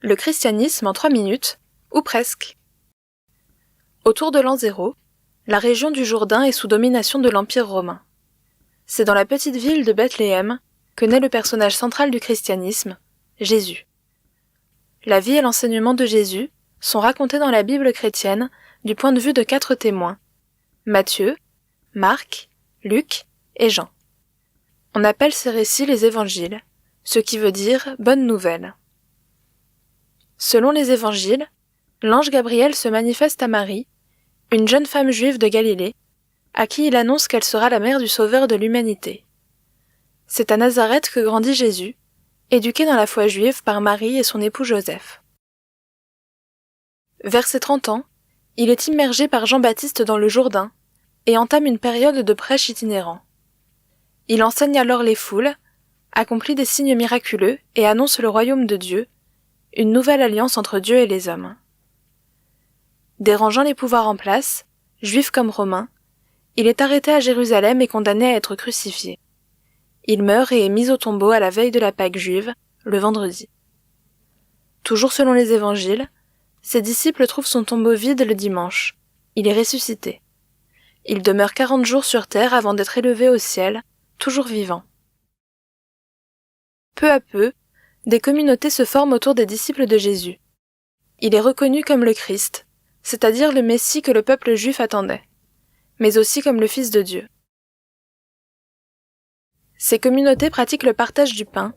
Le christianisme en 3 minutes, ou presque. Autour de l'an 0, la région du Jourdain est sous domination de l'Empire romain. C'est dans la petite ville de Bethléem que naît le personnage central du christianisme, Jésus. La vie et l'enseignement de Jésus sont racontés dans la Bible chrétienne du point de vue de 4 témoins, Matthieu, Marc, Luc et Jean. On appelle ces récits les évangiles, ce qui veut dire « bonne nouvelle ». Selon les évangiles, l'ange Gabriel se manifeste à Marie, une jeune femme juive de Galilée, à qui il annonce qu'elle sera la mère du Sauveur de l'humanité. C'est à Nazareth que grandit Jésus, éduqué dans la foi juive par Marie et son époux Joseph. Vers ses 30 ans, il est immergé par Jean-Baptiste dans le Jourdain et entame une période de prêche itinérant. Il enseigne alors les foules, accomplit des signes miraculeux et annonce le royaume de Dieu, une nouvelle alliance entre Dieu et les hommes. Dérangeant les pouvoirs en place, juifs comme romains, il est arrêté à Jérusalem et condamné à être crucifié. Il meurt et est mis au tombeau à la veille de la Pâque juive, le vendredi. Toujours selon les évangiles, ses disciples trouvent son tombeau vide le dimanche. Il est ressuscité. Il demeure 40 jours sur terre avant d'être élevé au ciel, toujours vivant. Peu à peu, des communautés se forment autour des disciples de Jésus. Il est reconnu comme le Christ, c'est-à-dire le Messie que le peuple juif attendait, mais aussi comme le Fils de Dieu. Ces communautés pratiquent le partage du pain,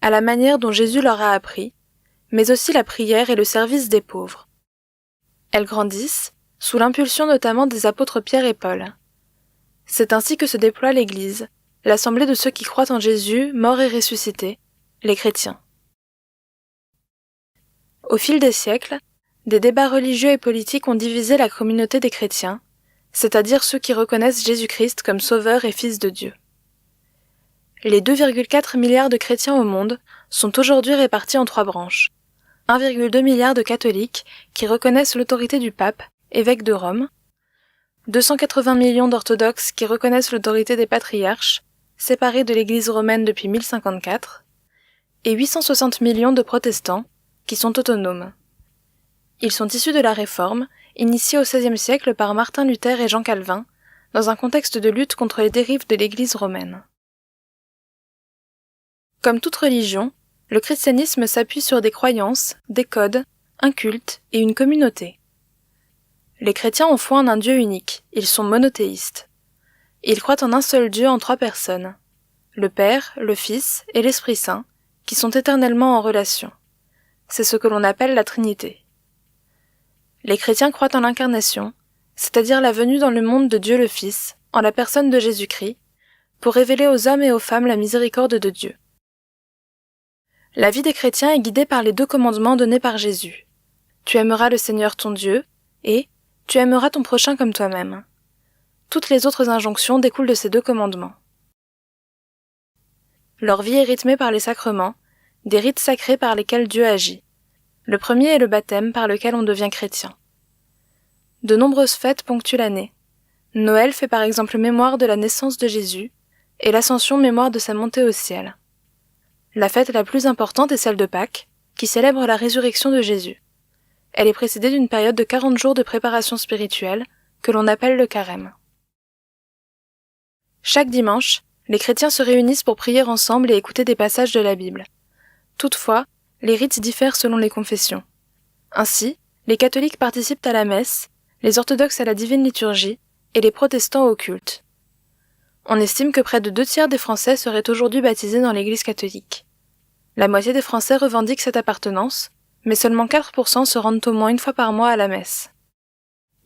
à la manière dont Jésus leur a appris, mais aussi la prière et le service des pauvres. Elles grandissent, sous l'impulsion notamment des apôtres Pierre et Paul. C'est ainsi que se déploie l'Église, l'assemblée de ceux qui croient en Jésus, mort et ressuscité, les chrétiens. Au fil des siècles, des débats religieux et politiques ont divisé la communauté des chrétiens, c'est-à-dire ceux qui reconnaissent Jésus-Christ comme Sauveur et Fils de Dieu. Les 2,4 milliards de chrétiens au monde sont aujourd'hui répartis en 3 branches. 1,2 milliard de catholiques qui reconnaissent l'autorité du pape, évêque de Rome, 280 millions d'orthodoxes qui reconnaissent l'autorité des patriarches, séparés de l'Église romaine depuis 1054, et 860 millions de protestants qui sont autonomes. Ils sont issus de la Réforme, initiée au XVIe siècle par Martin Luther et Jean Calvin, dans un contexte de lutte contre les dérives de l'Église romaine. Comme toute religion, le christianisme s'appuie sur des croyances, des codes, un culte et une communauté. Les chrétiens ont foi en un Dieu unique, ils sont monothéistes. Ils croient en un seul Dieu en 3 personnes, le Père, le Fils et l'Esprit Saint, qui sont éternellement en relation. C'est ce que l'on appelle la Trinité. Les chrétiens croient en l'incarnation, c'est-à-dire la venue dans le monde de Dieu le Fils, en la personne de Jésus-Christ, pour révéler aux hommes et aux femmes la miséricorde de Dieu. La vie des chrétiens est guidée par les 2 commandements donnés par Jésus. Tu aimeras le Seigneur ton Dieu, et tu aimeras ton prochain comme toi-même. Toutes les autres injonctions découlent de ces 2 commandements. Leur vie est rythmée par les sacrements, des rites sacrés par lesquels Dieu agit. Le premier est le baptême par lequel on devient chrétien. De nombreuses fêtes ponctuent l'année. Noël fait par exemple mémoire de la naissance de Jésus, et l'Ascension mémoire de sa montée au ciel. La fête la plus importante est celle de Pâques, qui célèbre la résurrection de Jésus. Elle est précédée d'une période de 40 jours de préparation spirituelle, que l'on appelle le carême. Chaque dimanche, les chrétiens se réunissent pour prier ensemble et écouter des passages de la Bible. Toutefois, les rites diffèrent selon les confessions. Ainsi, les catholiques participent à la messe, les orthodoxes à la divine liturgie et les protestants au culte. On estime que près de 2/3 des Français seraient aujourd'hui baptisés dans l'Église catholique. La moitié des Français revendiquent cette appartenance, mais seulement 4% se rendent au moins 1 fois par mois à la messe.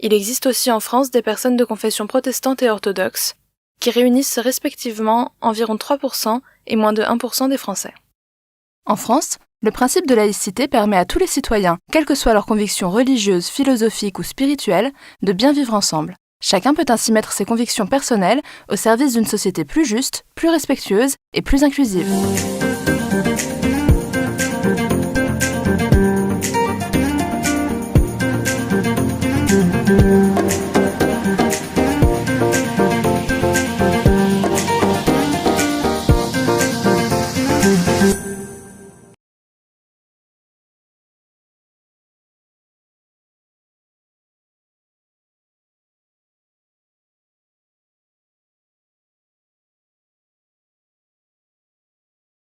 Il existe aussi en France des personnes de confession protestante et orthodoxe, qui réunissent respectivement environ 3% et moins de 1% des Français. En France, le principe de laïcité permet à tous les citoyens, quelles que soient leurs convictions religieuses, philosophiques ou spirituelles, de bien vivre ensemble. Chacun peut ainsi mettre ses convictions personnelles au service d'une société plus juste, plus respectueuse et plus inclusive.